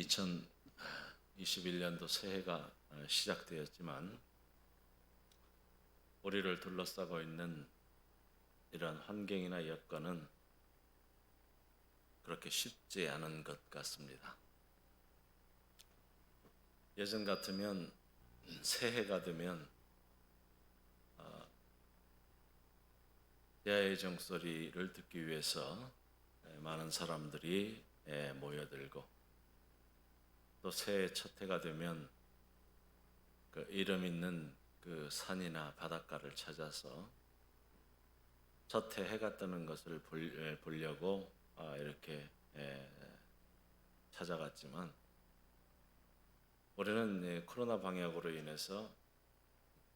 2021년도 새해가 시작되었지만 우리를 둘러싸고 있는 이런 환경이나 여건은 그렇게 쉽지 않은 것 같습니다. 예전 같으면 새해가 되면 대야의 종소리를 듣기 위해서 많은 사람들이 모여들고, 또 새해 첫 해가 되면 그 이름 있는 그 산이나 바닷가를 찾아서 첫 해 해가 뜨는 것을 보려고 이렇게 찾아갔지만, 올해는 코로나 방역으로 인해서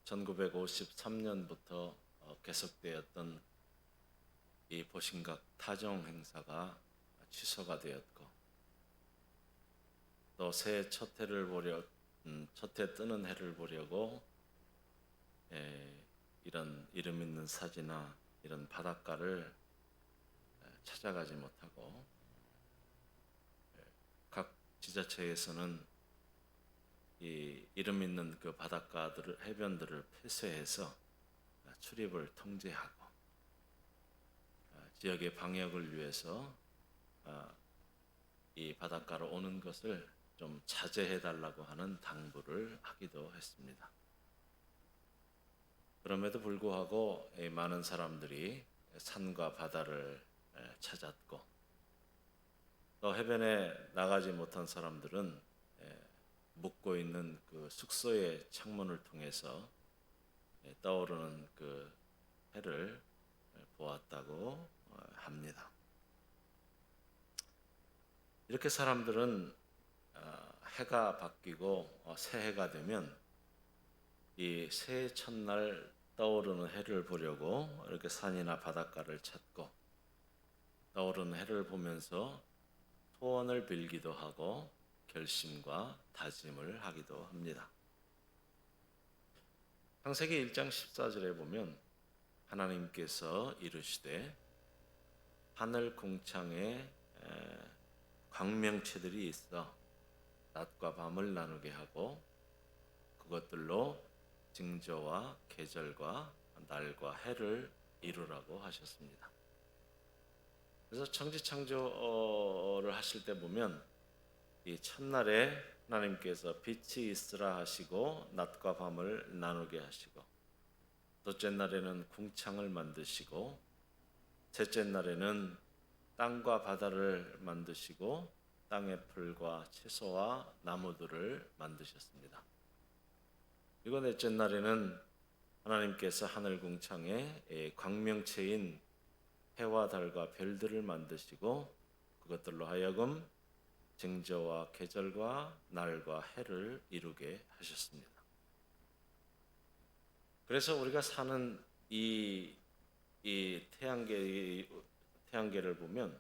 1953년부터 계속되었던 이 보신각 타종 행사가 취소가 되었고, 또 새해 첫 해를 첫 해 뜨는 해를 보려고 이런 이름 있는 사지나 이런 바닷가를 찾아가지 못하고, 각 지자체에서는 이 이름 있는 그 바닷가들을, 해변들을 폐쇄해서 출입을 통제하고, 지역의 방역을 위해서 이 바닷가로 오는 것을 좀 자제해 달라고 하는 당부를 하기도 했습니다. 그럼에도 불구하고 많은 사람들이 산과 바다를 찾았고, 또 해변에 나가지 못한 사람들은 묵고 있는 그 숙소의 창문을 통해서 떠오르는 그 해를 보았다고 합니다. 이렇게 사람들은 해가 바뀌고 새해가 되면 이 새해 첫날 떠오르는 해를 보려고 이렇게 산이나 바닷가를 찾고, 떠오르는 해를 보면서 소원을 빌기도 하고 결심과 다짐을 하기도 합니다. 창세기 1장 14절에 보면 하나님께서 이르시되 하늘 궁창에 광명체들이 있어 낮과 밤을 나누게 하고 그것들로 징조와 계절과 날과 해를 이루라고 하셨습니다. 그래서 천지창조를 하실 때 보면 이 첫날에 하나님께서 빛이 있으라 하시고 낮과 밤을 나누게 하시고, 둘째 날에는 궁창을 만드시고, 셋째 날에는 땅과 바다를 만드시고 땅의 풀과 채소와 나무들을 만드셨습니다. 그리고 넷째 날에는 하나님께서 하늘 궁창에 광명체인 해와 달과 별들을 만드시고 그것들로 하여금 징조와 계절과 날과 해를 이루게 하셨습니다. 그래서 우리가 사는 이 태양계를 보면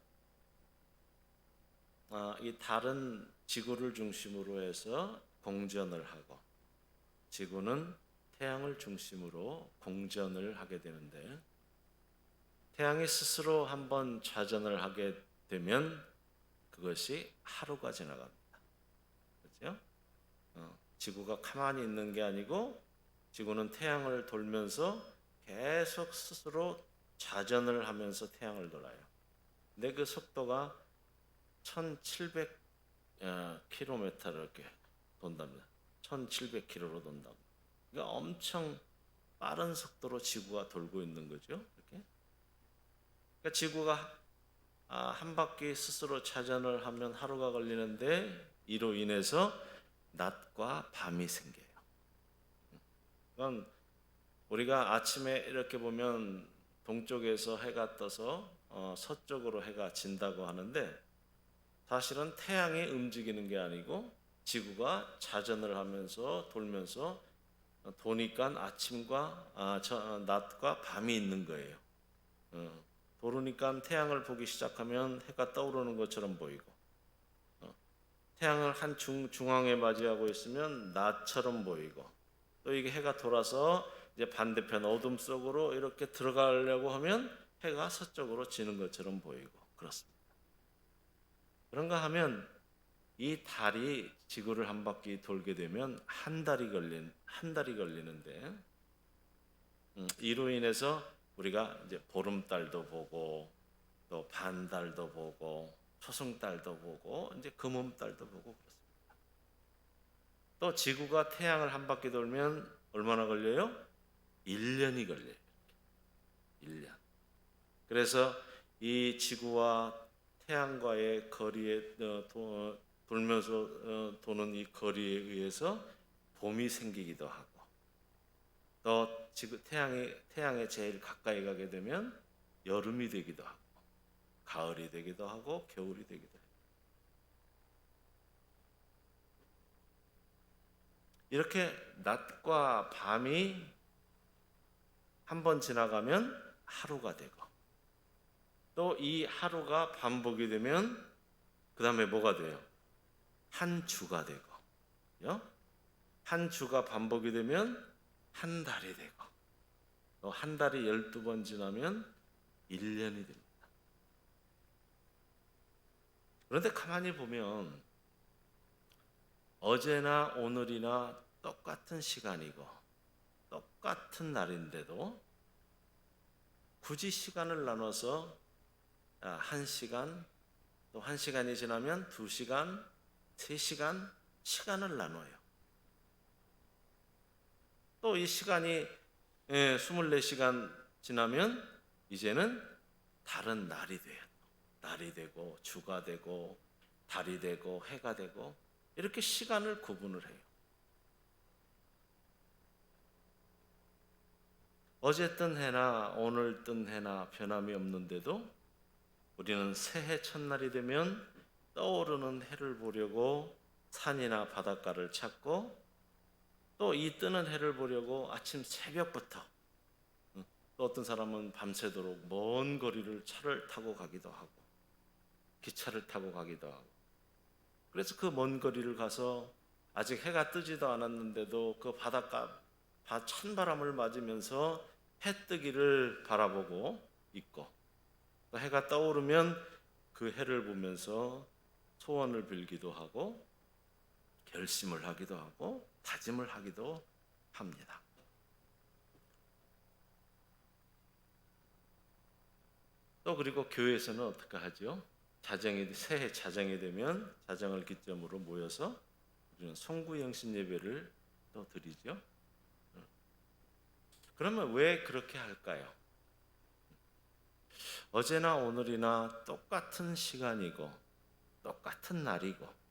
이 달은 지구를 중심으로 해서 공전을 하고, 지구는 태양을 중심으로 공전을 하게 되는데, 태양이 스스로 한번 좌전을 하게 되면 그것이 하루가 지나갑니다. 그렇죠? 지구가 가만히 있는 게 아니고 지구는 태양을 돌면서 계속 스스로 좌전을 하면서 태양을 돌아요. 근데 그 속도가 1700km를 이렇게 돈답니다. 1700km로 돈다고. 그러니까 엄청 빠른 속도로 지구가 돌고 있는 거죠. 이렇게. 그러니까 지구가 한 바퀴 스스로 차전을 하면 하루가 걸리는데, 이로 인해서 낮과 밤이 생겨요. 그건 우리가 아침에 이렇게 보면 동쪽에서 해가 떠서 서쪽으로 해가 진다고 하는데, 사실은 태양이 움직이는 게 아니고 지구가 자전을 하면서 돌면서 도니까 낮과 밤이 있는 거예요. 도르니까 태양을 보기 시작하면 해가 떠오르는 것처럼 보이고, 태양을 한 중앙에 맞이하고 있으면 낮처럼 보이고, 또 이게 해가 돌아서 이제 반대편 어둠 속으로 이렇게 들어가려고 하면 해가 서쪽으로 지는 것처럼 보이고 그렇습니다. 그런가 하면 이 달이 지구를 한 바퀴 돌게 되면 한 달이 걸리는데, 이로 인해서 우리가 이제 보름달도 보고 또 반달도 보고 초승달도 보고 이제 금음달도 보고 그렇습니다. 또 지구가 태양을 한 바퀴 돌면 얼마나 걸려요? 1년이 걸려요. 1년. 그래서 이 지구와 태양과의 거리에 돌면서 도는 이 거리에 의해서 봄이 생기기도 하고, 또 지구 태양에 제일 가까이 가게 되면 여름이 되기도 하고, 가을이 되기도 하고, 겨울이 되기도 해요. 이렇게 낮과 밤이 한 번 지나가면 하루가 되고, 또 이 하루가 반복이 되면 그 다음에 뭐가 돼요? 한 주가 되고, 한 주가 반복이 되면 한 달이 되고, 또 한 달이 12번 지나면 1년이 됩니다. 그런데 가만히 보면 어제나 오늘이나 똑같은 시간이고 똑같은 날인데도 굳이 시간을 나눠서 1시간, 또 1시간이 지나면 2시간, 3시간 시간을 나눠요. 또 이 시간이 24시간 지나면 이제는 다른 날이 돼요. 날이 되고 주가 되고 달이 되고 해가 되고, 이렇게 시간을 구분을 해요. 어제 뜬 해나 오늘 뜬 해나 변함이 없는데도 우리는 새해 첫날이 되면 떠오르는 해를 보려고 산이나 바닷가를 찾고, 또 이 뜨는 해를 보려고 아침 새벽부터, 또 어떤 사람은 밤새도록 먼 거리를 차를 타고 가기도 하고 기차를 타고 가기도 하고, 그래서 그 먼 거리를 가서 아직 해가 뜨지도 않았는데도 그 바닷가 찬바람을 맞으면서 해 뜨기를 바라보고 있고, 해가 떠오르면 그 해를 보면서 소원을 빌기도 하고 결심을 하기도 하고 다짐을 하기도 합니다. 또 그리고 교회에서는 어떻게 하죠? 새해 자정이 되면 자정을 기점으로 모여서 우리는 송구영신 예배를 또 드리죠. 그러면 왜 그렇게 할까요? 어제나 오늘이나 똑같은 시간이고 똑같은 날이고,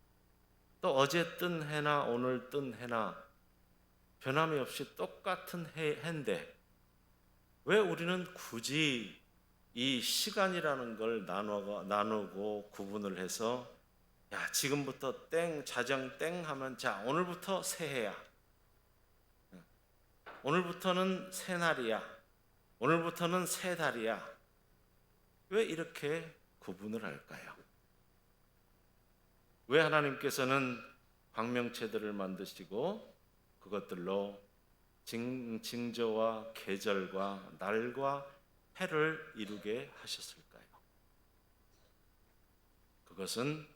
또 어제 뜬 해나 오늘 뜬 해나 변함이 없이 똑같은 해인데 왜 우리는 굳이 이 시간이라는 걸 나누고 구분을 해서, 야, 지금부터 땡 자정 땡 하면 자, 오늘부터 새해야, 오늘부터는 새날이야, 오늘부터는 새 달이야, 왜 이렇게 구분을 할까요? 왜 하나님께서는 광명체들을 만드시고 그것들로 징조와 계절과 날과 해를 이루게 하셨을까요? 그것은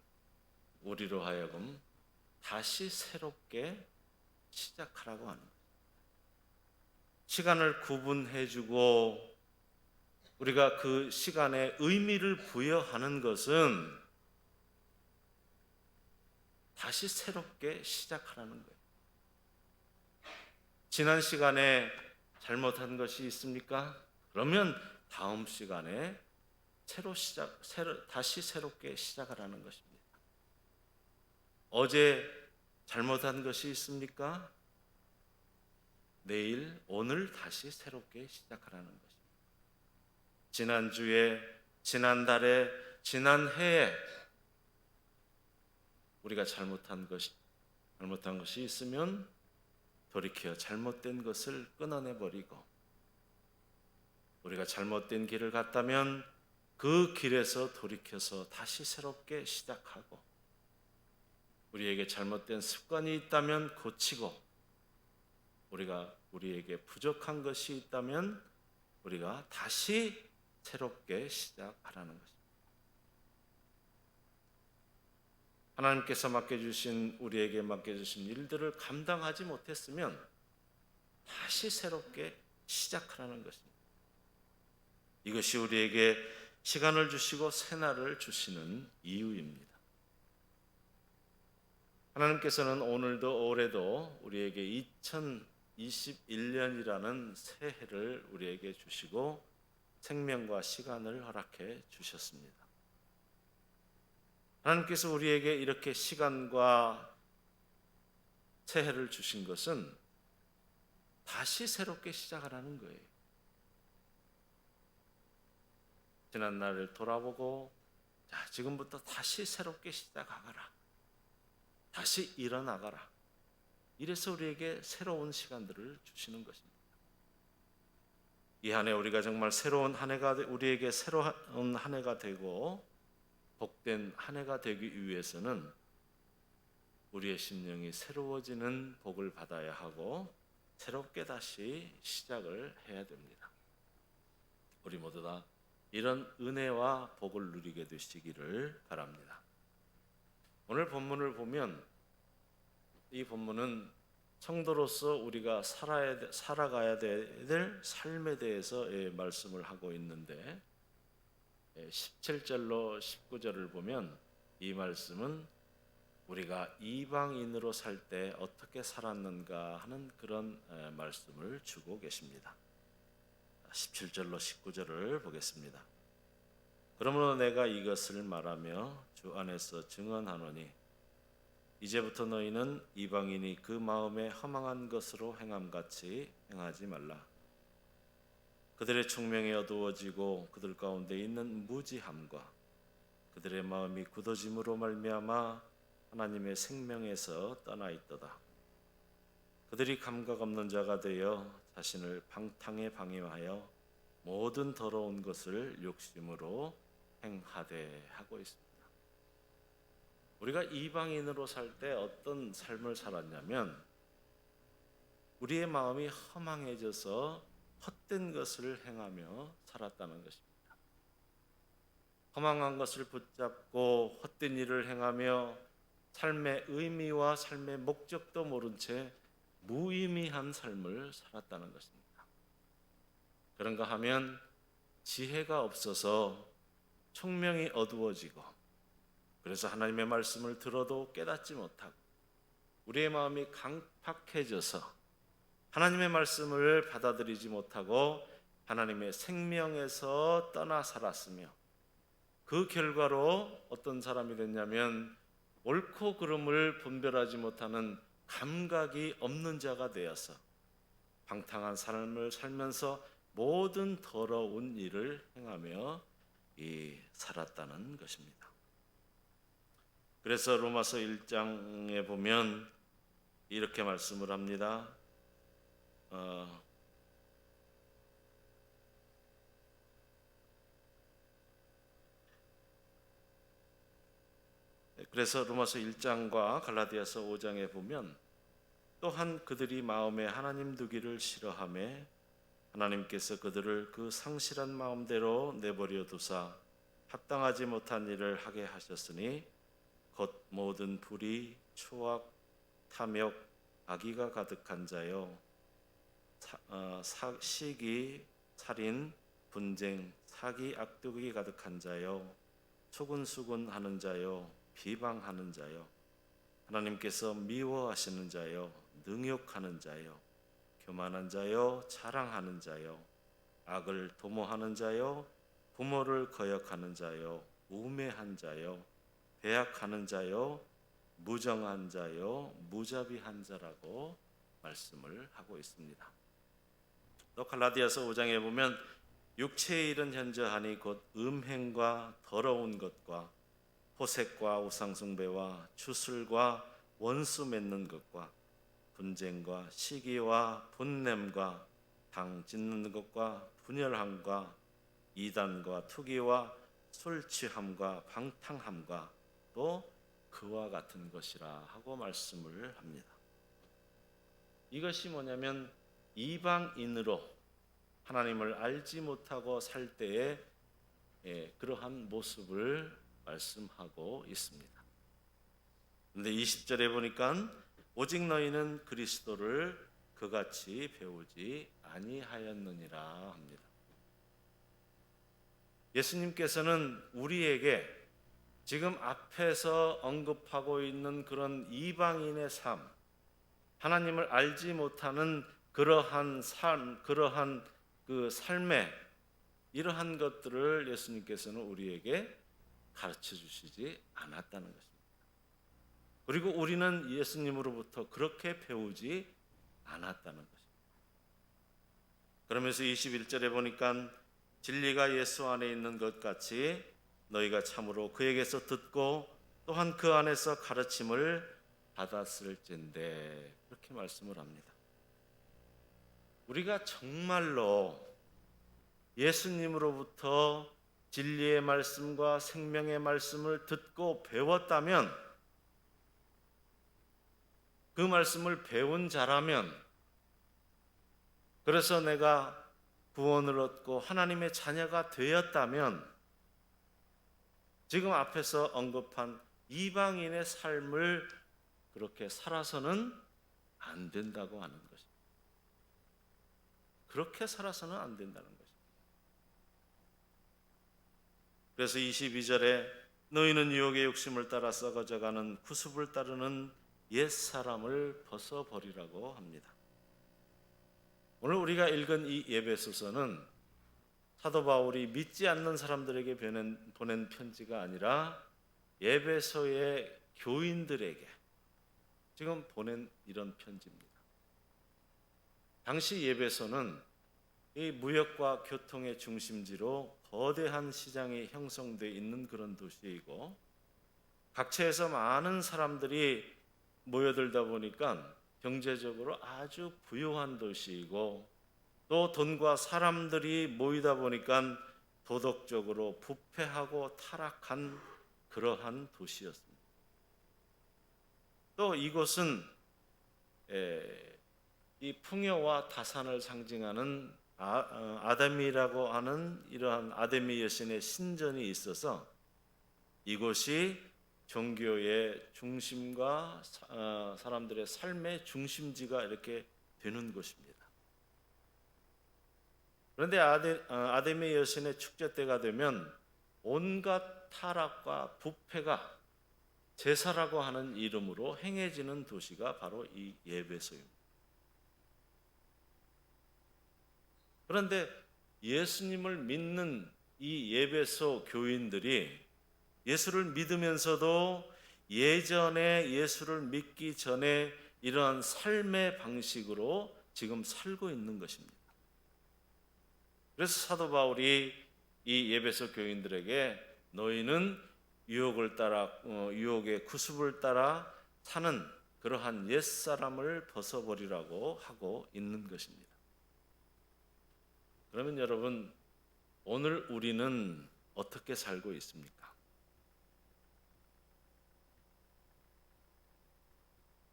우리로 하여금 다시 새롭게 시작하라고 하는 거예요. 시간을 구분해주고 우리가 그 시간에 의미를 부여하는 것은 다시 새롭게 시작하라는 거예요. 지난 시간에 잘못한 것이 있습니까? 그러면 다음 시간에 다시 새롭게 시작하라는 것입니다. 어제 잘못한 것이 있습니까? 내일, 오늘 다시 새롭게 시작하라는 것입니다. 지난주에, 지난달에, 지난해에 우리가 잘못한 것이 있으면 돌이켜 잘못된 것을 끊어내버리고, 우리가 잘못된 길을 갔다면 그 길에서 돌이켜서 다시 새롭게 시작하고, 우리에게 잘못된 습관이 있다면 고치고, 우리에게 부족한 것이 있다면 우리가 다시 새롭게 시작하라는 것입니다. 하나님께서 맡겨주신 우리에게 맡겨주신 일들을 감당하지 못했으면 다시 새롭게 시작하라는 것입니다. 이것이 우리에게 시간을 주시고 새날을 주시는 이유입니다. 하나님께서는 오늘도 올해도 우리에게 2021년이라는 새해를 우리에게 주시고 생명과 시간을 허락해 주셨습니다. 하나님께서 우리에게 이렇게 시간과 새해를 주신 것은 다시 새롭게 시작하라는 거예요. 지난 날을 돌아보고 자, 지금부터 다시 새롭게 시작하거라. 다시 일어나가라. 이래서 우리에게 새로운 시간들을 주시는 것입니다. 이 한 해 우리가 정말 새로운 한 해가 우리에게 새로운 한 해가 되고 복된 한 해가 되기 위해서는 우리의 심령이 새로워지는 복을 받아야 하고 새롭게 다시 시작을 해야 됩니다. 우리 모두 다 이런 은혜와 복을 누리게 되시기를 바랍니다. 오늘 본문을 보면 이 본문은 성도로서 우리가 살아가야 될 삶에 대해서 말씀을 하고 있는데 17절로 19절을 보면 이 말씀은 우리가 이방인으로 살 때 어떻게 살았는가 하는 그런 말씀을 주고 계십니다. 17절로 19절을 보겠습니다. 그러므로 내가 이것을 말하며 주 안에서 증언하노니 이제부터 너희는 이방인이 그 마음에 허망한 것으로 행함같이 행하지 말라. 그들의 총명이 어두워지고 그들 가운데 있는 무지함과 그들의 마음이 굳어짐으로 말미암아 하나님의 생명에서 떠나 있도다. 그들이 감각 없는 자가 되어 자신을 방탕에 방임하여 모든 더러운 것을 욕심으로 행하되 하고 있습니다. 우리가 이방인으로 살 때 어떤 삶을 살았냐면 우리의 마음이 허망해져서 헛된 것을 행하며 살았다는 것입니다. 허망한 것을 붙잡고 헛된 일을 행하며 삶의 의미와 삶의 목적도 모른 채 무의미한 삶을 살았다는 것입니다. 그런가 하면 지혜가 없어서 총명이 어두워지고 그래서 하나님의 말씀을 들어도 깨닫지 못하고 우리의 마음이 강팍해져서 하나님의 말씀을 받아들이지 못하고 하나님의 생명에서 떠나 살았으며 그 결과로 어떤 사람이 됐냐면 옳고 그름을 분별하지 못하는 감각이 없는 자가 되어서 방탕한 삶을 살면서 모든 더러운 일을 행하며 살았다는 것입니다. 그래서 로마서 1장에 보면 이렇게 말씀을 합니다. 그래서 로마서 1장과 갈라디아서 5장에 보면 또한 그들이 마음에 하나님 두기를 싫어하며 하나님께서 그들을 그 상실한 마음대로 내버려 두사 합당하지 못한 일을 하게 하셨으니 곧 모든 불의, 추악, 탐욕, 악의가 가득한 자요 시기, 살인, 분쟁, 사기, 악독이 가득한 자요 수군수군하는 자요 비방하는 자요 하나님께서 미워하시는 자요 능욕하는 자요 교만한 자요 자랑하는 자요 악을 도모하는 자요 부모를 거역하는 자요 우매한 자요 배약하는 자요 무정한 자요 무자비한 자라고 말씀을 하고 있습니다. 또 갈라디아서 5장에 보면 육체의 일은 현저하니 곧 음행과 더러운 것과 호색과 우상숭배와 추술과 원수 맺는 것과 분쟁과 시기와 분냄과 당 짓는 것과 분열함과 이단과 투기와 술 취함과 방탕함과 또 그와 같은 것이라 하고 말씀을 합니다. 이것이 뭐냐면 이방인으로 하나님을 알지 못하고 살 때의 그러한 모습을 말씀하고 있습니다. 근데 20절에 보니까 오직 너희는 그리스도를 그같이 배우지 아니하였느니라 합니다. 예수님께서는 우리에게 지금 앞에서 언급하고 있는 그런 이방인의 삶, 하나님을 알지 못하는 그러한 삶, 그러한 그 삶의 이러한 것들을 예수님께서는 우리에게 가르쳐 주시지 않았다는 것입니다. 그리고 우리는 예수님으로부터 그렇게 배우지 않았다는 것입니다. 그러면서 21절에 보니까 진리가 예수 안에 있는 것 같이 너희가 참으로 그에게서 듣고 또한 그 안에서 가르침을 받았을진데, 그렇게 말씀을 합니다. 우리가 정말로 예수님으로부터 진리의 말씀과 생명의 말씀을 듣고 배웠다면, 그 말씀을 배운 자라면, 그래서 내가 구원을 얻고 하나님의 자녀가 되었다면, 지금 앞에서 언급한 이방인의 삶을 그렇게 살아서는 안 된다고 하는 것입니다. 그렇게 살아서는 안 된다는 것입니다. 그래서 22절에 너희는 유혹의 욕심을 따라 썩어져가는 구습을 따르는 옛사람을 벗어버리라고 합니다. 오늘 우리가 읽은 이 에베소서는 사도 바울이 믿지 않는 사람들에게 보낸 편지가 아니라 에베소의 교인들에게 지금 보낸 이런 편지입니다. 당시 에베소는 이 무역과 교통의 중심지로 거대한 시장이 형성되어 있는 그런 도시이고, 각처에서 많은 사람들이 모여들다 보니까 경제적으로 아주 부유한 도시이고, 또 돈과 사람들이 모이다 보니까 도덕적으로 부패하고 타락한 그러한 도시였습니다. 또 이곳은 이 풍요와 다산을 상징하는 아담이라고 하는 이러한 아데미 여신의 신전이 있어서 이곳이 종교의 중심과 사람들의 삶의 중심지가 이렇게 되는 곳입니다. 그런데 아데미 여신의 축제 때가 되면 온갖 타락과 부패가 제사라고 하는 이름으로 행해지는 도시가 바로 이 에베소입니다. 그런데 예수님을 믿는 이 에베소 교인들이 예수를 믿으면서도 예전에 예수를 믿기 전에 이러한 삶의 방식으로 지금 살고 있는 것입니다. 그래서 사도 바울이 이 에베소 교인들에게 너희는 유혹을 따라 유혹의 구습을 따라 사는 그러한 옛사람을 벗어버리라고 하고 있는 것입니다. 그러면 여러분, 오늘 우리는 어떻게 살고 있습니까?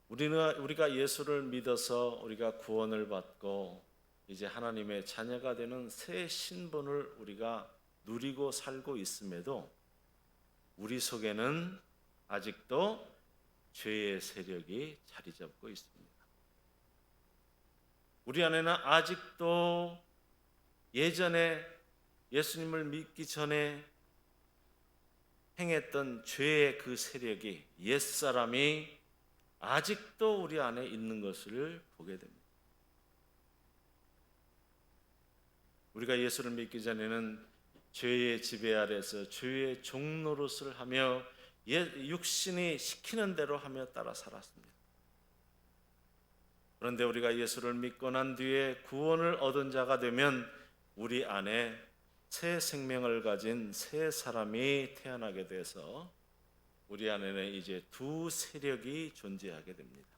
우리가 예수를 믿어서 우리가 구원을 받고 이제 하나님의 자녀가 되는 새 신분을 우리가 누리고 살고 있음에도 우리 속에는 아직도 죄의 세력이 자리 잡고 있습니다. 우리 안에는 아직도 예전에 예수님을 믿기 전에 행했던 죄의 그 세력이, 옛사람이 아직도 우리 안에 있는 것을 보게 됩니다. 우리가 예수를 믿기 전에는 죄의 지배 아래서 죄의 종노릇을 하며 육신이 시키는 대로 하며 따라 살았습니다. 그런데 우리가 예수를 믿고 난 뒤에 구원을 얻은 자가 되면 우리 안에 새 생명을 가진 새 사람이 태어나게 돼서 우리 안에는 이제 두 세력이 존재하게 됩니다.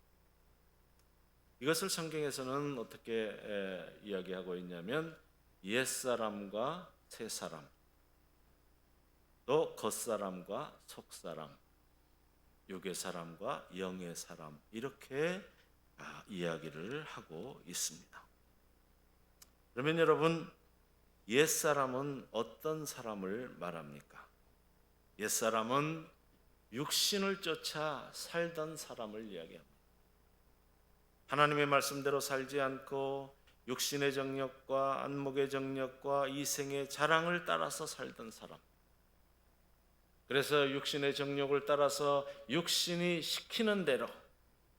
이것을 성경에서는 어떻게 이야기하고 있냐면 옛사람과 새사람, 또 겉사람과 속사람, 육의 사람과 영의 사람, 이렇게 이야기를 하고 있습니다. 그러면 여러분, 옛사람은 어떤 사람을 말합니까? 옛사람은 육신을 쫓아 살던 사람을 이야기합니다. 하나님의 말씀대로 살지 않고 육신의 정력과 안목의 정력과 이생의 자랑을 따라서 살던 사람. 그래서 육신의 정력을 따라서 육신이 시키는 대로,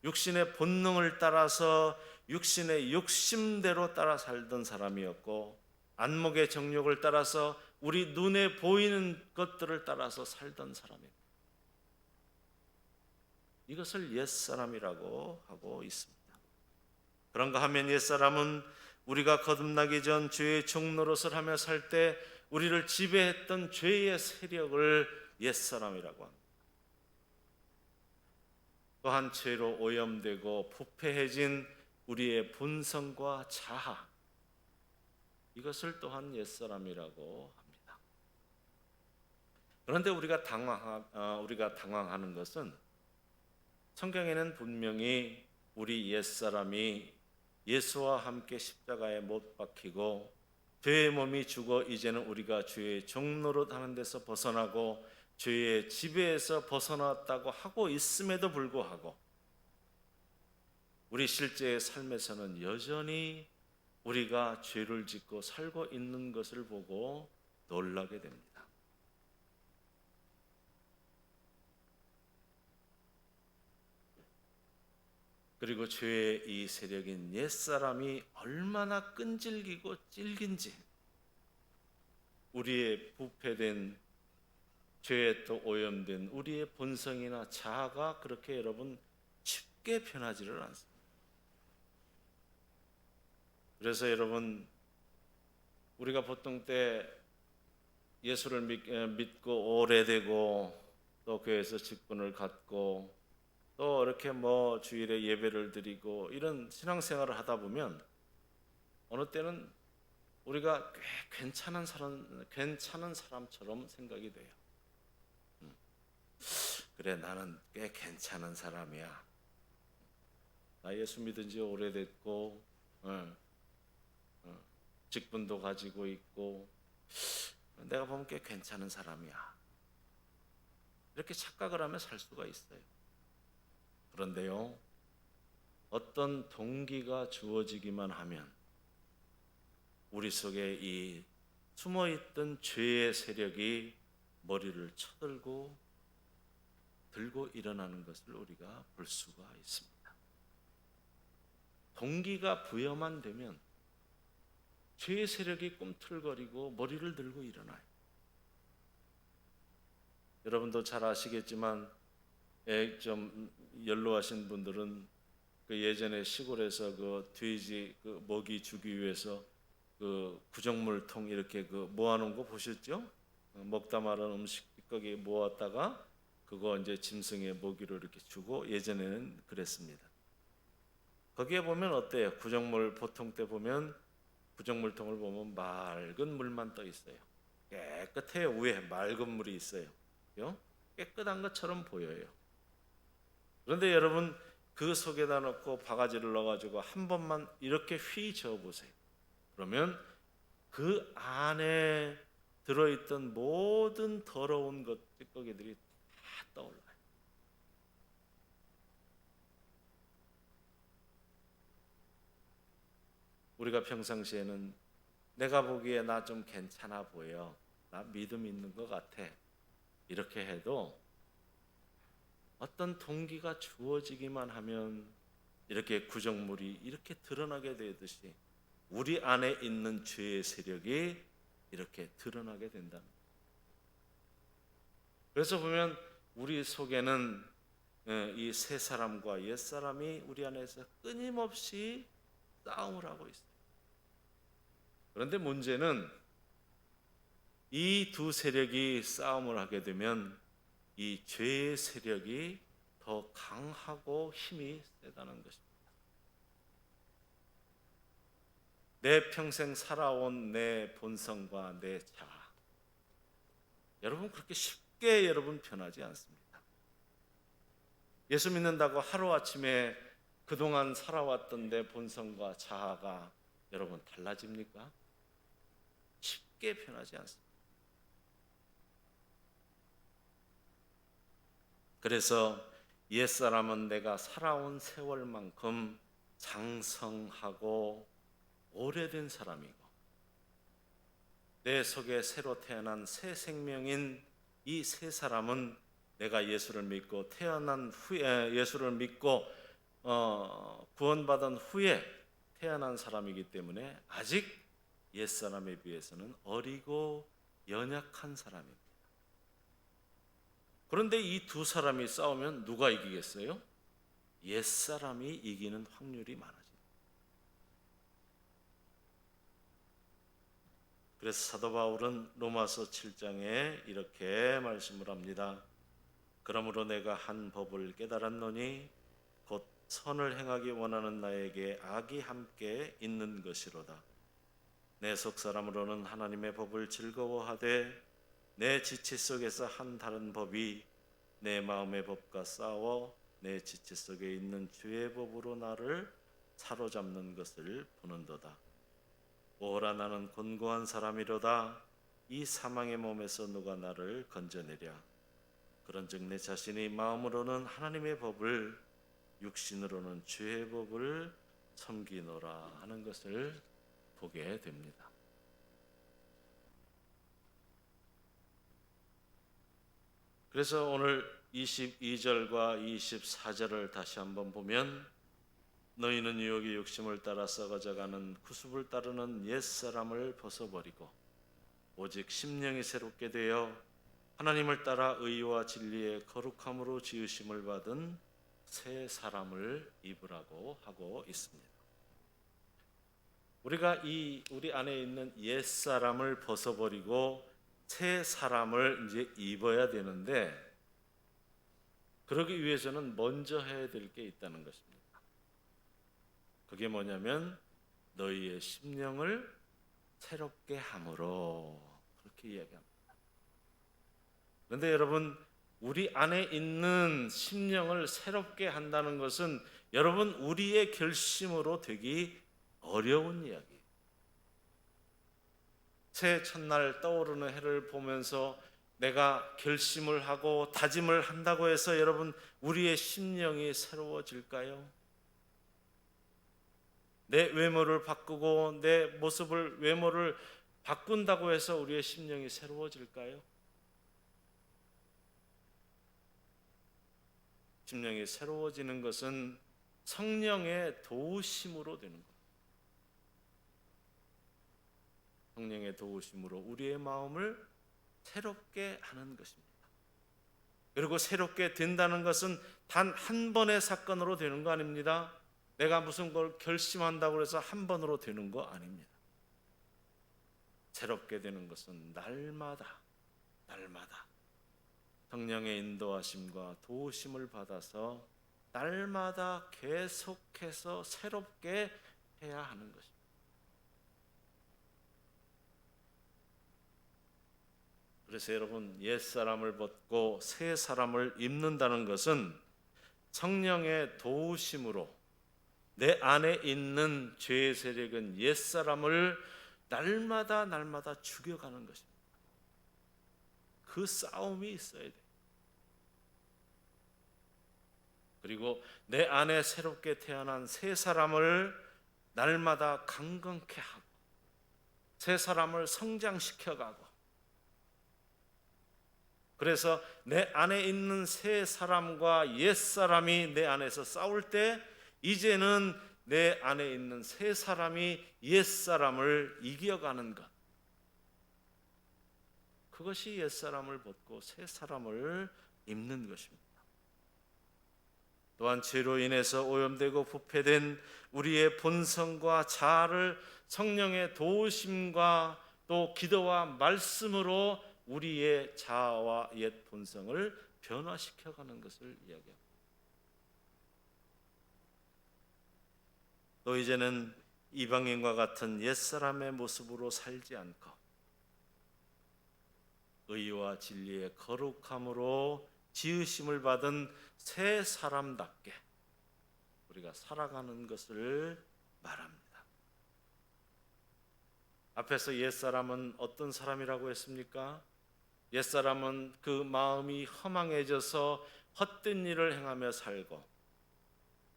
육신의 본능을 따라서 육신의 욕심대로 따라 살던 사람이었고, 안목의 정력을 따라서 우리 눈에 보이는 것들을 따라서 살던 사람입니다. 이것을 옛사람이라고 하고 있습니다. 그런가 하면 옛사람은 우리가 거듭나기 전 죄의 종노릇을 하며 살 때 우리를 지배했던 죄의 세력을 옛사람이라고 합니다. 또한 죄로 오염되고 부패해진 우리의 본성과 자아, 이것을 또한 옛사람이라고 합니다. 그런데 우리가 당황하는 것은 성경에는 분명히 우리 옛사람이 예수와 함께 십자가에 못 박히고 죄의 몸이 죽어 이제는 우리가 죄의 종노릇 하는 데서 벗어나고 죄의 지배에서 벗어났다고 하고 있음에도 불구하고 우리 실제의 삶에서는 여전히 우리가 죄를 짓고 살고 있는 것을 보고 놀라게 됩니다. 그리고 죄의 이 세력인 옛사람이 얼마나 끈질기고 질긴지, 우리의 부패된 죄에 또 오염된 우리의 본성이나 자아가 그렇게 여러분 쉽게 변하지를 않습니다. 그래서 여러분, 우리가 보통 때 예수를 믿고 오래되고 또 교회에서 직분을 갖고 또 이렇게 주일에 예배를 드리고 이런 신앙생활을 하다 보면 어느 때는 우리가 꽤 괜찮은 사람처럼 생각이 돼요. 그래, 나는 꽤 괜찮은 사람이야. 나 예수 믿은 지 오래됐고 직분도 가지고 있고 내가 보면 꽤 괜찮은 사람이야. 이렇게 착각을 하며 살 수가 있어요. 그런데요, 어떤 동기가 주어지기만 하면 우리 속에 이 숨어있던 죄의 세력이 머리를 쳐들고 들고 일어나는 것을 우리가 볼 수가 있습니다. 동기가 부여만 되면 죄의 세력이 꿈틀거리고 머리를 들고 일어나요. 여러분도 잘 아시겠지만 좀 연로하신 분들은 그 예전에 시골에서 그 돼지 그 먹이 주기 위해서 그 구정물통 이렇게 그 모아놓은 거 보셨죠? 먹다 말은 음식 찌꺼기 모았다가 그거 이제 짐승의 먹이로 이렇게 주고, 예전에는 그랬습니다. 거기에 보면 어때요? 구정물 보통 때 보면 구정물통을 보면 맑은 물만 떠 있어요. 깨끗해요. 위에 맑은 물이 있어요. 깨끗한 것처럼 보여요. 그런데 여러분, 그 속에다 넣고 바가지를 넣어가지고 한 번만 이렇게 휘 저어보세요. 그러면 그 안에 들어있던 모든 더러운 것, 찌꺼기들이 다 떠올라요. 우리가 평상시에는 내가 보기에 나 좀 괜찮아 보여, 나 믿음 있는 것 같아, 이렇게 해도 어떤 동기가 주어지기만 하면 이렇게 구정물이 이렇게 드러나게 되듯이 우리 안에 있는 죄의 세력이 이렇게 드러나게 된답니다. 그래서 보면 우리 속에는 이 새 사람과 옛 사람이 우리 안에서 끊임없이 싸움을 하고 있어요. 그런데 문제는 이 두 세력이 싸움을 하게 되면 이 죄의 세력이 더 강하고 힘이 세다는 것입니다. 내 평생 살아온 내 본성과 내 자아, 여러분 그렇게 쉽게 여러분 변하지 않습니다. 예수 믿는다고 하루아침에 그동안 살아왔던 내 본성과 자아가 여러분 달라집니까? 쉽게 변하지 않습니다. 그래서 옛사람은 내가 살아온 세월만큼 장성하고 오래된 사람이고 내 속에 새로 태어난 새 생명인 이 새 사람은 내가 예수를 믿고 태어난 후에 예수를 믿고 구원받은 후에 태어난 사람이기 때문에 아직 옛사람에 비해서는 어리고 연약한 사람입니다. 그런데 이 두 사람이 싸우면 누가 이기겠어요? 옛사람이 이기는 확률이 많아집니다. 그래서 사도 바울은 로마서 7장에 이렇게 말씀을 합니다. 그러므로 내가 한 법을 깨달았노니 곧 선을 행하기 원하는 나에게 악이 함께 있는 것이로다. 내 속사람으로는 하나님의 법을 즐거워하되 내 지체 속에서 한 다른 법이 내 마음의 법과 싸워 내 지체 속에 있는 죄의 법으로 나를 사로잡는 것을 보는도다. 오라 나는 곤고한 사람이로다. 이 사망의 몸에서 누가 나를 건져내랴. 그런즉 내 자신이 마음으로는 하나님의 법을 육신으로는 죄의 법을 섬기노라 하는 것을 보게 됩니다. 그래서 오늘 22절과 24절을 다시 한번 보면 너희는 유혹의 욕심을 따라 썩어져가는 구습을 따르는 옛사람을 벗어버리고 오직 심령이 새롭게 되어 하나님을 따라 의와 진리의 거룩함으로 지으심을 받은 새 사람을 입으라고 하고 있습니다. 우리가 우리 안에 있는 옛사람을 벗어버리고 새 사람을 이제 입어야 되는데 그러기 위해서는 먼저 해야 될 게 있다는 것입니다. 그게 뭐냐면 너희의 심령을 새롭게 함으로 그렇게 이야기합니다. 그런데 여러분 우리 안에 있는 심령을 새롭게 한다는 것은 여러분 우리의 결심으로 되기 어려운 이야기예요. 새해 첫날 떠오르는 해를 보면서 내가 결심을 하고 다짐을 한다고 해서 여러분 우리의 심령이 새로워질까요? 내 외모를 바꾸고 내 외모를 바꾼다고 해서 우리의 심령이 새로워질까요? 심령이 새로워지는 것은 성령의 도우심으로 되는 겁니다. 성령의 도우심으로 우리의 마음을 새롭게 하는 것입니다. 그리고 새롭게 된다는 것은 단 한 번의 사건으로 되는 거 아닙니다. 내가 무슨 걸 결심한다고 해서 한 번으로 되는 거 아닙니다. 새롭게 되는 것은 날마다 성령의 인도하심과 도우심을 받아서 날마다 계속해서 새롭게 해야 하는 것입니다. 그래서 여러분 옛사람을 벗고 새 사람을 입는다는 것은 성령의 도우심으로 내 안에 있는 죄의 세력은 옛사람을 날마다 죽여가는 것입니다. 그 싸움이 있어야 돼요. 그리고 내 안에 새롭게 태어난 새 사람을 날마다 강건케 하고 새 사람을 성장시켜가고 그래서 내 안에 있는 새 사람과 옛 사람이 내 안에서 싸울 때 이제는 내 안에 있는 새 사람이 옛 사람을 이겨가는 것. 그것이 옛 사람을 벗고 새 사람을 입는 것입니다. 또한 죄로 인해서 오염되고 부패된 우리의 본성과 자아를 성령의 도우심과 또 기도와 말씀으로 우리의 자아와 옛 본성을 변화시켜가는 것을 이야기합니다. 또 이제는 이방인과 같은 옛사람의 모습으로 살지 않고 의와 진리의 거룩함으로 지으심을 받은 새 사람답게 우리가 살아가는 것을 말합니다. 앞에서 옛사람은 어떤 사람이라고 했습니까? 옛사람은 그 마음이 허망해져서 헛된 일을 행하며 살고,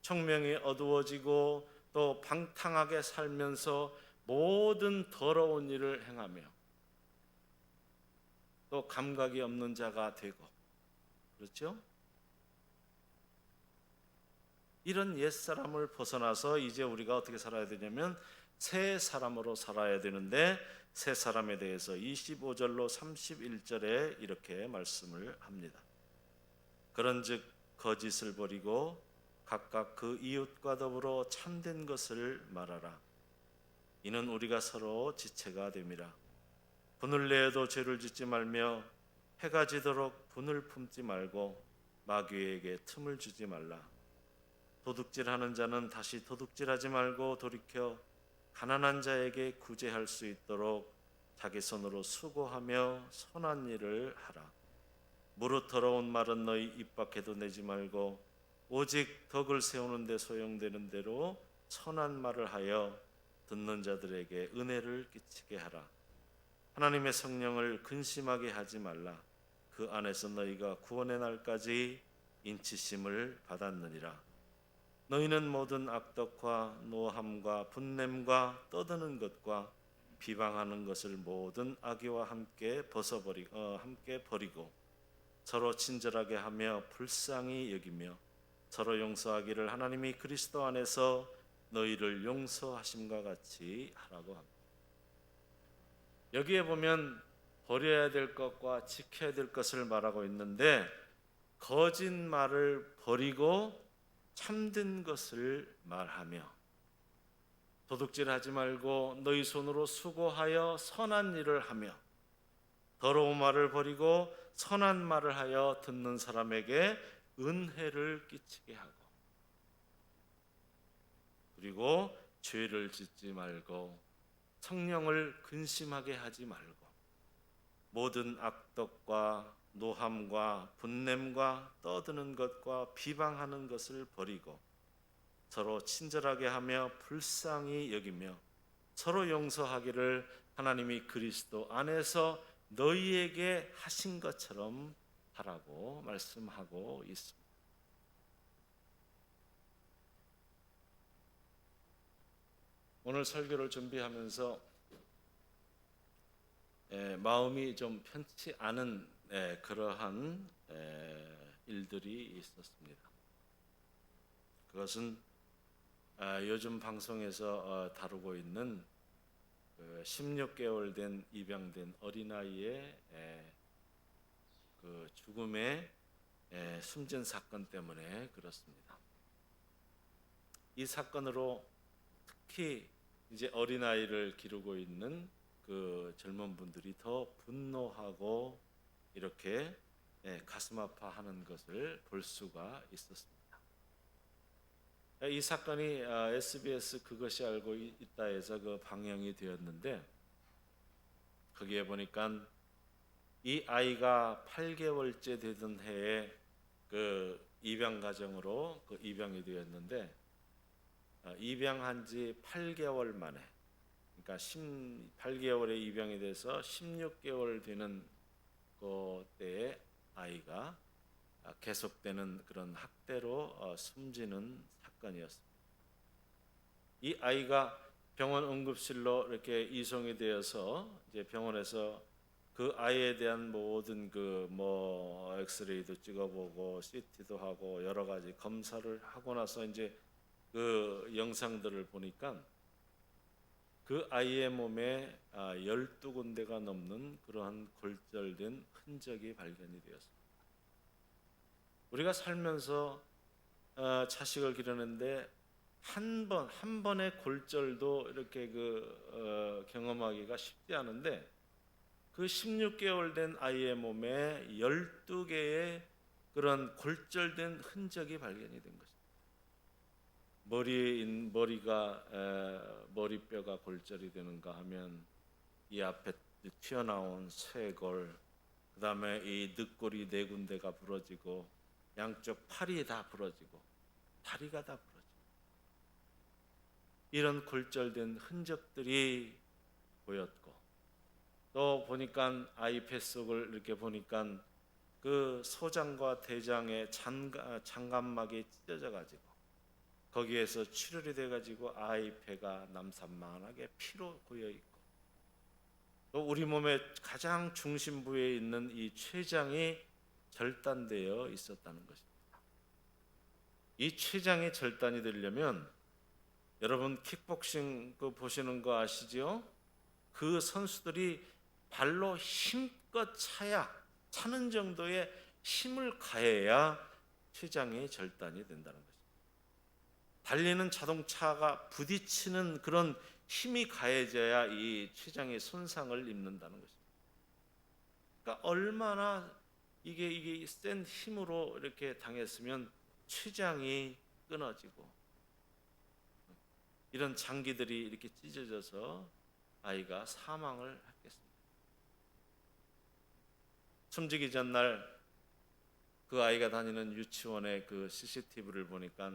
총명이 어두워지고 또 방탕하게 살면서 모든 더러운 일을 행하며 또 감각이 없는 자가 되고, 그렇죠? 이런 옛사람을 벗어나서 이제 우리가 어떻게 살아야 되냐면 새 사람으로 살아야 되는데, 새 사람에 대해서 25절로 31절에 이렇게 말씀을 합니다. 그런즉 거짓을 버리고 각각 그 이웃과 더불어 참된 것을 말하라. 이는 우리가 서로 지체가 됨이라. 분을 내어도 죄를 짓지 말며 해가 지도록 분을 품지 말고 마귀에게 틈을 주지 말라. 도둑질하는 자는 다시 도둑질하지 말고 돌이켜 가난한 자에게 구제할 수 있도록 자기 손으로 수고하며 선한 일을 하라. 무릇 더러운 말은 너희 입 밖에도 내지 말고 오직 덕을 세우는 데 소용되는 대로 선한 말을 하여 듣는 자들에게 은혜를 끼치게 하라. 하나님의 성령을 근심하게 하지 말라. 그 안에서 너희가 구원의 날까지 인치심을 받았느니라. 너희는 모든 악덕과 노함과 분냄과 떠드는 것과 비방하는 것을 모든 악의와 함께 버리고 서로 친절하게 하며 불쌍히 여기며 서로 용서하기를 하나님이 그리스도 안에서 너희를 용서하심과 같이 하라고 합니다. 여기에 보면 버려야 될 것과 지켜야 될 것을 말하고 있는데, 거짓말을 버리고 참된 것을 말하며, 도둑질하지 말고 너희 손으로 수고하여 선한 일을 하며, 더러운 말을 버리고 선한 말을 하여 듣는 사람에게 은혜를 끼치게 하고, 그리고 죄를 짓지 말고 성령을 근심하게 하지 말고 모든 악덕과 노함과 분냄과 떠드는 것과 비방하는 것을 버리고 서로 친절하게 하며 불쌍히 여기며 서로 용서하기를 하나님이 그리스도 안에서 너희에게 하신 것처럼 하라고 말씀하고 있습니다. 오늘 설교를 준비하면서 마음이 좀 편치 않은 그러한 일들이 있었습니다. 그것은 요즘 방송에서 다루고 있는 16개월 된 입양된 어린아이의 그 죽음의 숨진 사건 때문에 그렇습니다. 이 사건으로 특히 이제 어린아이를 기르고 있는 그 젊은 분들이 더 분노하고 이렇게 가슴 아파하는 것을 볼 수가 있었습니다. 이 사건이 SBS 그것이 알고 있다에서 그 방영이 되었는데, 거기에 보니까 이 아이가 8개월째 되던 해에 그 입양 가정으로 그 입양이 되었는데, 입양한 지 8개월 만에, 그러니까 8개월에 입양이 돼서 16개월 되는 그때에 아이가 계속되는 그런 학대로 숨지는 사건이었습니다. 이 아이가 병원 응급실로 이렇게 이송이 되어서 이제 병원에서 그 아이에 대한 모든 그 엑스레이도 찍어보고 CT도 하고 여러 가지 검사를 하고 나서 이제 그 영상들을 보니까 그 아이의 몸에 12군데가 넘는 그러한 골절된 흔적이 발견이 되었습니다. 우리가 살면서 자식을 기르는데 한 번의 골절도 이렇게 경험하기가 쉽지 않은데, 그 16개월 된 아이의 몸에 12개의 그런 골절된 흔적이 발견이 된 것입니다. 머리뼈가 골절이 되는가 하면 이 앞에 튀어나온 쇄골, 그 다음에 이 늑골이 4군데가 부러지고 양쪽 팔이 다 부러지고 다리가 다 부러지고, 이런 골절된 흔적들이 보였고, 또 보니까 아이 뱃속을 이렇게 보니까 그 소장과 대장의 장관막이 찢어져 가지고 거기에서 출혈이 돼 가지고 아이 배가 남산만하게 피로 고여 있고, 또 우리 몸의 가장 중심부에 있는 이 췌장이 절단되어 있었다는 것입니다. 이 췌장이 절단이 되려면 여러분 킥복싱 그 보시는 거 아시죠? 그 선수들이 발로 힘껏 차는 정도의 힘을 가해야 췌장이 절단이 된다는 것입니다. 달리는 자동차가 부딪히는 그런 힘이 가해져야 이 췌장이 손상을 입는다는 것입니다. 그러니까 얼마나 이게 센 힘으로 이렇게 당했으면 췌장이 끊어지고 이런 장기들이 이렇게 찢어져서 아이가 사망을 했겠습니다. 숨지기 전날 그 아이가 다니는 유치원의 그 CCTV를 보니까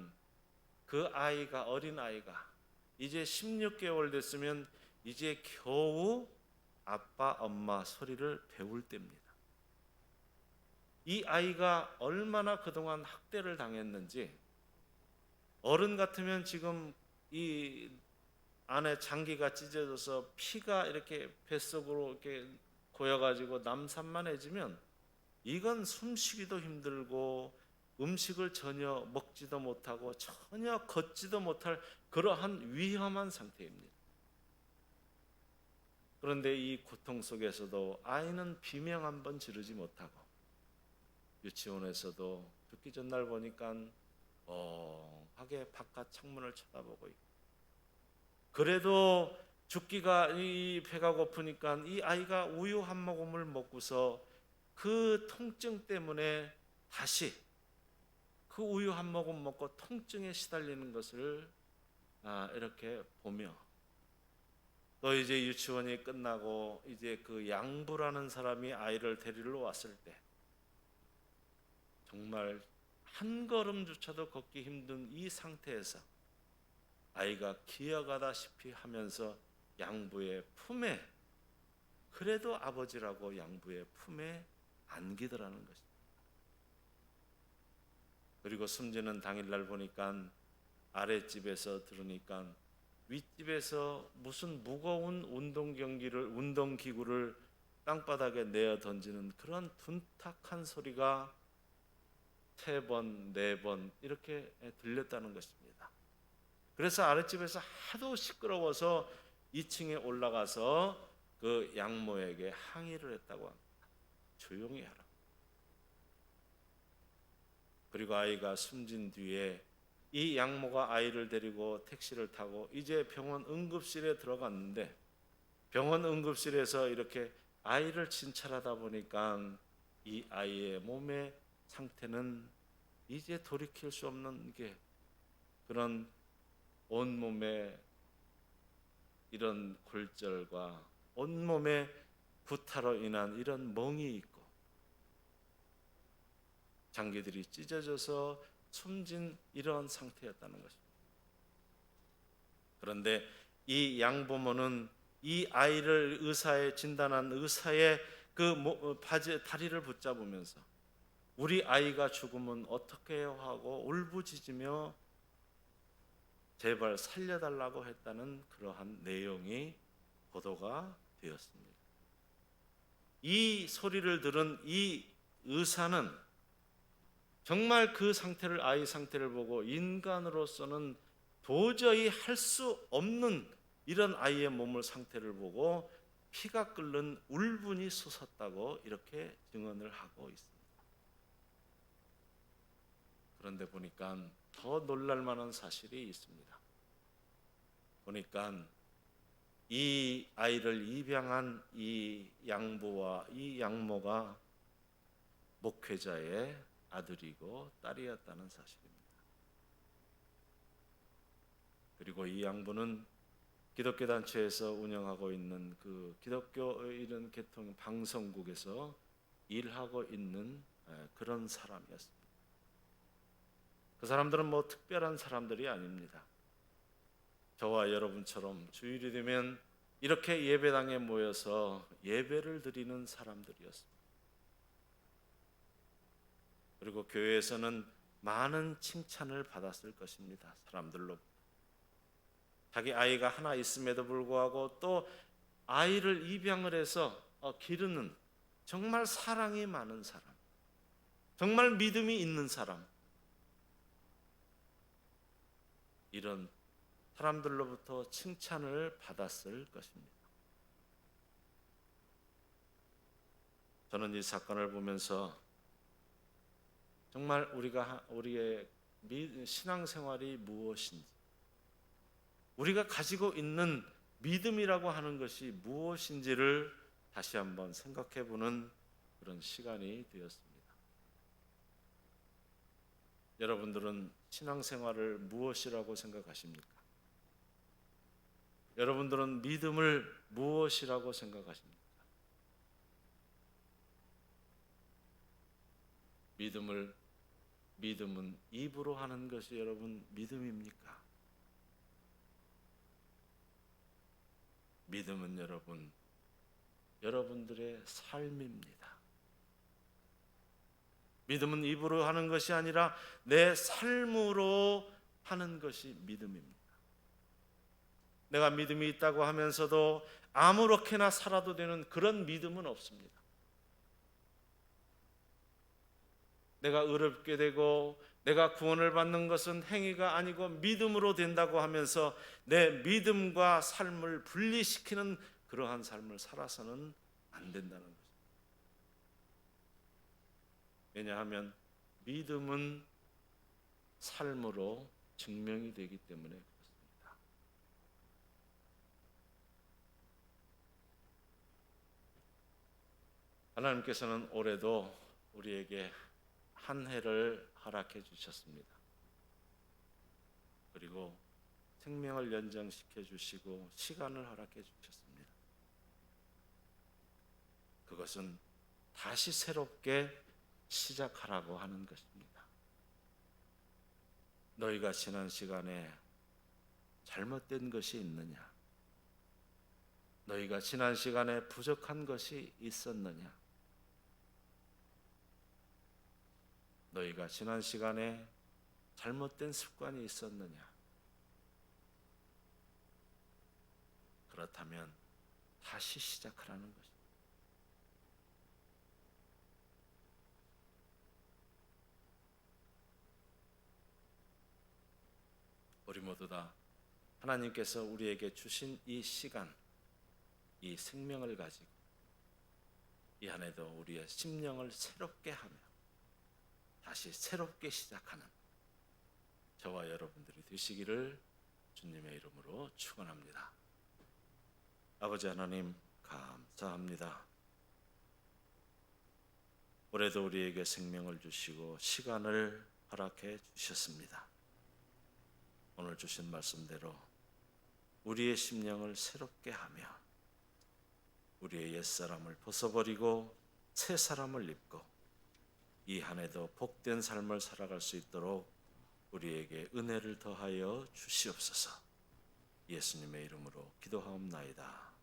그 아이가, 어린 아이가 이제 16개월 됐으면 이제 겨우 아빠 엄마 소리를 배울 때입니다. 이 아이가 얼마나 그동안 학대를 당했는지, 어른 같으면 지금 이 안에 장기가 찢어져서 피가 이렇게 뱃속으로 이렇게 고여가지고 남산만해지면 이건 숨쉬기도 힘들고 음식을 전혀 먹지도 못하고 전혀 걷지도 못할 그러한 위험한 상태입니다. 그런데 이 고통 속에서도 아이는 비명 한 번 지르지 못하고, 유치원에서도 죽기 전날 보니까 멍하게 바깥 창문을 쳐다보고 있고, 그래도 죽기가 이 배가 고프니까 이 아이가 우유 한 모금을 먹고서 그 통증 때문에 다시 그 우유 한 모금 먹고 통증에 시달리는 것을 이렇게 보며, 또 이제 유치원이 끝나고 이제 그 양부라는 사람이 아이를 데리러 왔을 때 정말 한 걸음조차도 걷기 힘든 이 상태에서 아이가 기어가다시피 하면서 양부의 품에, 그래도 아버지라고 양부의 품에 안기더라는 것입니다. 그리고 숨지는 당일날 보니까 아랫집에서 들으니까 윗집에서 무슨 무거운 운동기구를 땅바닥에 내어 던지는 그런 둔탁한 소리가 3번, 4번 이렇게 들렸다는 것입니다. 그래서 아랫집에서 하도 시끄러워서 2층에 올라가서 그 양모에게 항의를 했다고 합니다. 조용히 하라. 그리고 아이가 숨진 뒤에 이 양모가 아이를 데리고 택시를 타고 이제 병원 응급실에 들어갔는데, 병원 응급실에서 이렇게 아이를 진찰하다 보니까 이 아이의 몸의 상태는 이제 돌이킬 수 없는 게, 그런 온몸에 이런 골절과 온몸에 구타로 인한 이런 멍이 있고 장기들이 찢어져서 숨진 이런 상태였다는 것입니다. 그런데 이 양부모는 이 아이를 진단한 의사의 그 다리를 붙잡으면서 우리 아이가 죽으면 어떻게 해요 하고 울부짖으며 제발 살려달라고 했다는 그러한 내용이 보도가 되었습니다. 이 소리를 들은 이 의사는 정말 그 상태를, 아이 상태를 보고 인간으로서는 도저히 할 수 없는 이런 아이의 몸을 상태를 보고 피가 끓는 울분이 솟았다고 이렇게 증언을 하고 있습니다. 그런데 보니까 더 놀랄 만한 사실이 있습니다. 보니까 이 아이를 입양한 이 양부와 이 양모가 목회자의 아들이고 딸이었다는 사실입니다. 그리고 이 양부는 기독교 단체에서 운영하고 있는 그 기독교 이런 계통 방송국에서 일하고 있는 그런 사람이었습니다. 그 사람들은 뭐 특별한 사람들이 아닙니다. 저와 여러분처럼 주일이 되면 이렇게 예배당에 모여서 예배를 드리는 사람들이었습니다. 그리고 교회에서는 많은 칭찬을 받았을 것입니다. 사람들로. 자기 아이가 하나 있음에도 불구하고 또 아이를 입양을 해서 기르는 정말 사랑이 많은 사람, 정말 믿음이 있는 사람, 이런 사람들로부터 칭찬을 받았을 것입니다. 저는 이 사건을 보면서 정말 우리의 신앙생활이 무엇인지, 우리가 가지고 있는 믿음이라고 하는 것이 무엇인지를 다시 한번 생각해 보는 그런 시간이 되었습니다. 여러분들은 신앙생활을 무엇이라고 생각하십니까? 여러분들은 믿음을 무엇이라고 생각하십니까? 믿음은 입으로 하는 것이 여러분 믿음입니까? 믿음은 여러분들의 삶입니다. 믿음은 입으로 하는 것이 아니라 내 삶으로 하는 것이 믿음입니다. 내가 믿음이 있다고 하면서도 아무렇게나 살아도 되는 그런 믿음은 없습니다. 내가 의롭게 되고 내가 구원을 받는 것은 행위가 아니고 믿음으로 된다고 하면서 내 믿음과 삶을 분리시키는 그러한 삶을 살아서는 안 된다는 것입니다. 왜냐하면 믿음은 삶으로 증명이 되기 때문에 그렇습니다. 하나님께서는 올해도 우리에게 한 해를 허락해 주셨습니다. 그리고 생명을 연장시켜 주시고 시간을 허락해 주셨습니다. 그것은 다시 새롭게 시작하라고 하는 것입니다. 너희가 지난 시간에 잘못된 것이 있느냐? 너희가 지난 시간에 부족한 것이 있었느냐? 너희가 지난 시간에 잘못된 습관이 있었느냐? 그렇다면 다시 시작하라는 것입니다. 우리 모두 다 하나님께서 우리에게 주신 이 시간, 이 생명을 가지고 이 안에도 우리의 심령을 새롭게 하며 다시 새롭게 시작하는 저와 여러분들이 되시기를 주님의 이름으로 축원합니다. 아버지 하나님 감사합니다. 올해도 우리에게 생명을 주시고 시간을 허락해 주셨습니다. 오늘 주신 말씀대로 우리의 심령을 새롭게 하며 우리의 옛사람을 벗어버리고 새 사람을 입고 이 한 해도 복된 삶을 살아갈 수 있도록 우리에게 은혜를 더하여 주시옵소서. 예수님의 이름으로 기도하옵나이다.